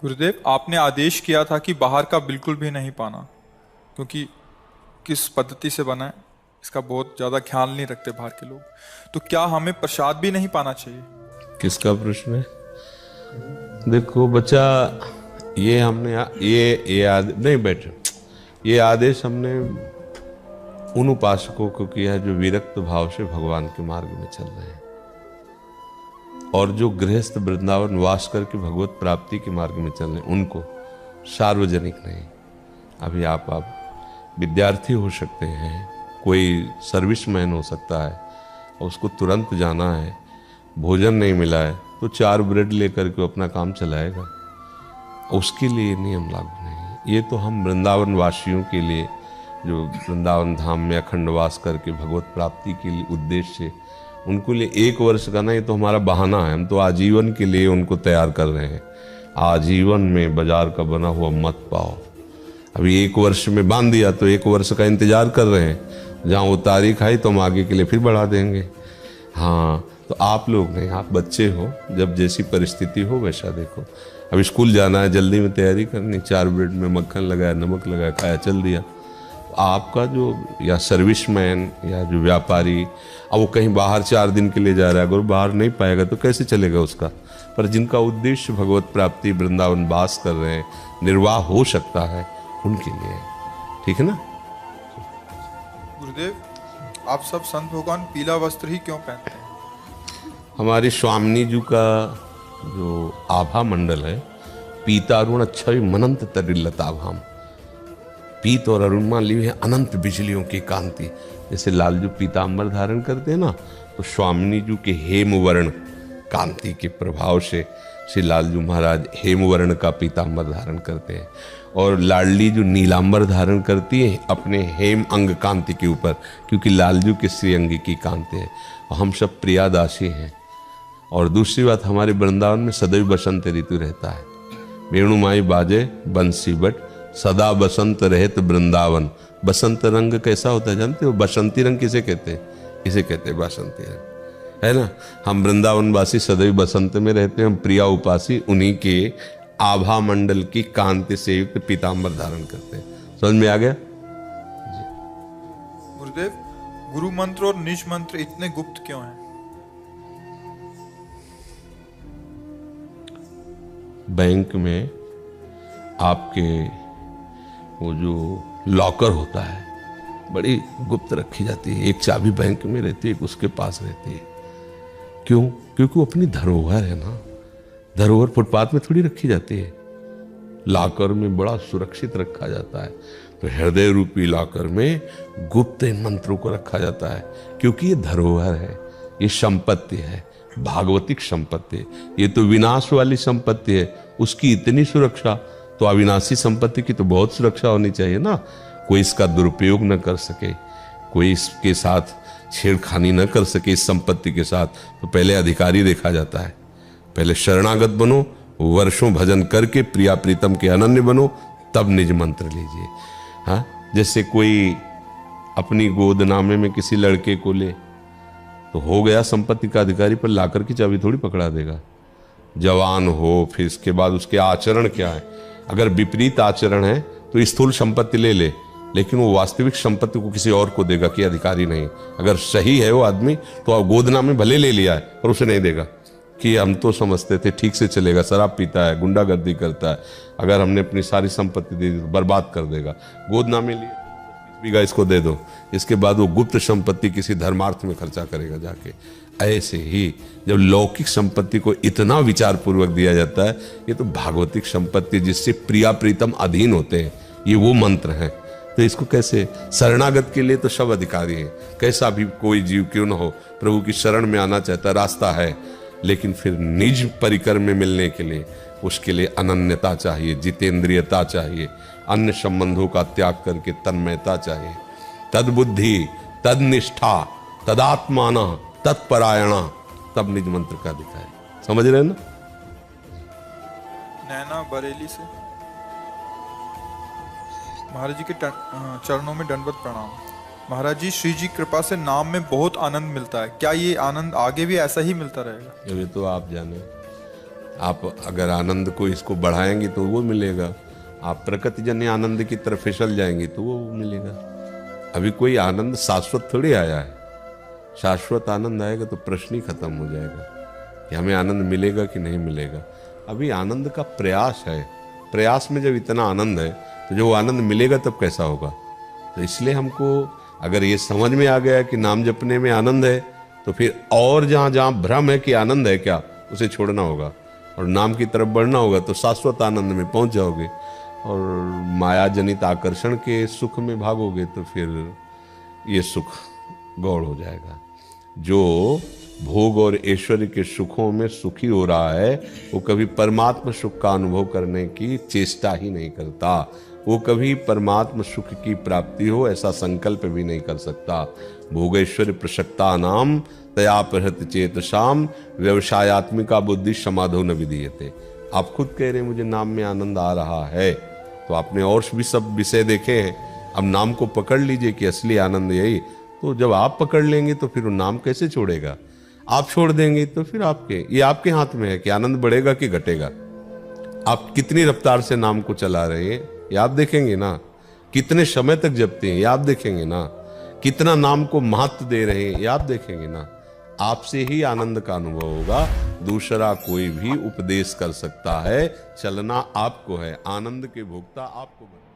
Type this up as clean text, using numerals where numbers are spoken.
गुरुदेव, आपने आदेश किया था कि बाहर का बिल्कुल भी नहीं पाना, क्योंकि किस पद्धति से बना है इसका बहुत ज़्यादा ख्याल नहीं रखते बाहर के लोग। तो क्या हमें प्रसाद भी नहीं पाना चाहिए? किसका प्रश्न है? देखो बच्चा, ये हमने नहीं बैठे, ये आदेश हमने उन उपासकों को किया है जो विरक्त भाव से भगवान के मार्ग में चल रहे हैं, और जो गृहस्थ वृंदावन वास करके भगवत प्राप्ति के मार्ग में चल रहे हैं उनको, सार्वजनिक नहीं। अभी आप विद्यार्थी हो सकते हैं, कोई सर्विसमैन हो सकता है और उसको तुरंत जाना है, भोजन नहीं मिला है तो 4 ब्रेड लेकर के अपना काम चलाएगा, उसके लिए नियम लागू नहीं। ये तो हम वृंदावन वासियों के लिए, जो वृंदावन धाम में अखंड वास करके भगवत प्राप्ति के लिए उद्देश्य से, उनको लिए 1 वर्ष का ना, ये तो हमारा बहाना है। हम तो आजीवन के लिए उनको तैयार कर रहे हैं। आजीवन में बाजार का बना हुआ मत पाओ। अभी 1 वर्ष में बांध दिया तो 1 वर्ष का इंतजार कर रहे हैं, जहाँ वो तारीख आई तो हम आगे के लिए फिर बढ़ा देंगे। हाँ, तो आप लोग नहीं, आप बच्चे हो, जब जैसी परिस्थिति हो वैसा देखो। अब स्कूल जाना है, जल्दी में तैयारी करनी, 4 ब्रेड में मक्खन लगाया, नमक लगाया, खाया, चल दिया। आपका जो या सर्विसमैन या जो व्यापारी, अब वो कहीं बाहर 4 दिन के लिए जा रहा है, अगर बाहर नहीं पाएगा तो कैसे चलेगा उसका? पर जिनका उद्देश्य भगवत प्राप्ति, वृंदावन वास कर रहे हैं, निर्वाह हो सकता है, उनके लिए, ठीक है ना? गुरुदेव, आप सब संत भगवान पीला वस्त्र ही क्यों पहनते हैं? हमारे स्वामिनी जी का जो आभा मंडल है, पीतारुण अच्छा मनंत तरिल्लत आभाम, पीत और अरुणिमा ली है अनंत बिजलियों की कांति। जैसे लालजू पीतांबर धारण करते हैं ना, तो स्वामिनी जी के हेमवर्ण कांति के प्रभाव से श्री लालजू महाराज हेमवर्ण का पीतांबर धारण करते हैं, और लाडली जो नीलांबर धारण करती है अपने हेम अंग कांति के ऊपर, क्योंकि लालजू के श्रीअंगी की कांति है। और हम सब प्रियादासी हैं। और दूसरी बात, हमारे वृंदावन में सदैव बसंत ऋतु रहता है। वेणुमाई बाजे बंसी बट, सदा बसंत रहत वृंदावन। बसंत रंग कैसा होता है जानते हो? बसंती रंग किसे कहते हैं? इसे कहते हैं बसंती रंग, है ना? हम वृंदावन वासी सदैव बसंत में रहते हैं। हम प्रिया उपासी उन्हीं के आभा मंडल की कांति से युक्त पीतांबर धारण करते हैं। समझ में आ गया? गुरुदेव, गुरु मंत्र और निज मंत्र इतने गुप्त क्यों हैं? बैंक में आपके वो जो लॉकर होता है, बड़ी गुप्त रखी जाती है। एक चाबी बैंक में रहती है, एक उसके पास रहती है। क्यों? क्योंकि वो अपनी धरोहर है ना। धरोहर फुटपाथ में थोड़ी रखी जाती है, लॉकर में बड़ा सुरक्षित रखा जाता है। तो हृदय रूपी लॉकर में गुप्त इन मंत्रों को रखा जाता है, क्योंकि ये धरोहर है, ये संपत्ति है, भागवतिक संपत्ति। ये तो विनाश वाली संपत्ति है, उसकी इतनी सुरक्षा, तो अविनाशी संपत्ति की तो बहुत सुरक्षा होनी चाहिए ना। कोई इसका दुरुपयोग न कर सके, कोई इसके साथ छेड़खानी न कर सके इस संपत्ति के साथ। तो पहले अधिकारी देखा जाता है। पहले शरणागत बनो, वर्षों भजन करके प्रिया प्रीतम के अनन्य बनो, तब निज मंत्र लीजिए। हाँ, जैसे कोई अपनी गोदनामे में किसी लड़के को ले तो हो गया संपत्ति का अधिकारी, पर लाकर की चाबी थोड़ी पकड़ा देगा। जवान हो, फिर इसके बाद उसके आचरण क्या है। अगर विपरीत आचरण है तो स्थूल संपत्ति ले ले, लेकिन वो वास्तविक संपत्ति को किसी और को देगा कि अधिकारी नहीं। अगर सही है वो आदमी तो गोदनामे भले ले लिया है, पर उसे नहीं देगा कि हम तो समझते थे ठीक से चलेगा, शराब पीता है, गुंडागर्दी करता है, अगर हमने अपनी सारी संपत्ति दे दी तो बर्बाद कर देगा। गोदनामे लिए बीघा इसको दे दो, इसके बाद वो गुप्त संपत्ति किसी धर्मार्थ में खर्चा करेगा जाके। ऐसे ही जब लौकिक संपत्ति को इतना विचार पूर्वक दिया जाता है, ये तो भागवतिक संपत्ति जिससे प्रिया प्रीतम अधीन होते हैं, ये वो मंत्र हैं। तो इसको कैसे, शरणागत के लिए तो सब अधिकारी हैं। कैसा भी कोई जीव क्यों न हो, प्रभु की शरण में आना चाहता, रास्ता है, लेकिन फिर निज परिकर में मिलने के लिए उसके लिए अनन्यता चाहिए, जितेंद्रियता चाहिए, अन्य संबंधों का त्याग करके तन्मयता चाहिए। तद बुद्धि, तद निष्ठा, तदात्माना, तत्परायणा, तब निज मंत्र का दिखाए। समझ रहे हैं ना? नैना बरेली से। महाराज जी के चरणों में दंडवत प्रणाम। महाराज जी, श्री जी कृपा से नाम में बहुत आनंद मिलता है, क्या ये आनंद आगे भी ऐसा ही मिलता रहेगा? ये तो आप जाने। आप अगर आनंद को इसको बढ़ाएंगे तो वो मिलेगा, आप प्रकृतिजन्य आनंद की तरफ फिसल जाएंगे तो वो मिलेगा। अभी कोई आनंद शाश्वत थोड़ी आया है, शाश्वत आनंद आएगा तो प्रश्न ही खत्म हो जाएगा कि हमें आनंद मिलेगा कि नहीं मिलेगा। अभी आनंद का प्रयास है, प्रयास में जब इतना आनंद है तो जो आनंद मिलेगा तब कैसा होगा। तो इसलिए हमको अगर ये समझ में आ गया कि नाम जपने में आनंद है, तो फिर और जहाँ जहाँ भ्रम है कि आनंद है क्या, उसे छोड़ना होगा और नाम की तरफ बढ़ना होगा, तो शाश्वत आनंद में पहुँच जाओगे। और माया जनित आकर्षण के सुख में भागोगे तो फिर ये सुख गौड़ हो जाएगा। जो भोग और ऐश्वर्य के सुखों में सुखी हो रहा है वो कभी परमात्मा सुख का अनुभव करने की चेष्टा ही नहीं करता, वो कभी परमात्मा सुख की प्राप्ति हो ऐसा संकल्प भी नहीं कर सकता। भोगेश्वर प्रसक्ता नाम तया प्रहत चेतसाम व्यवसायत्मिका बुद्धि समाधो न विधीयते। आप खुद कह रहे हैं मुझे नाम में आनंद आ रहा है, तो आपने और भी सब विषय देखे हैं, अब नाम को पकड़ लीजिए कि असली आनंद यही। तो जब आप पकड़ लेंगे तो फिर वो नाम कैसे छोड़ेगा, आप छोड़ देंगे तो फिर ये आपके हाथ में है कि आनंद बढ़ेगा कि घटेगा। आप कितनी रफ्तार से नाम को चला रहे हैं ये आप देखेंगे ना, कितने समय तक जपते हैं ये आप देखेंगे ना, कितना नाम को महत्व दे रहे हैं ये आप देखेंगे ना। आपसे ही आनंद का अनुभव होगा, दूसरा कोई भी उपदेश कर सकता है, चलना आपको है, आनंद के भोक्ता आपको बने।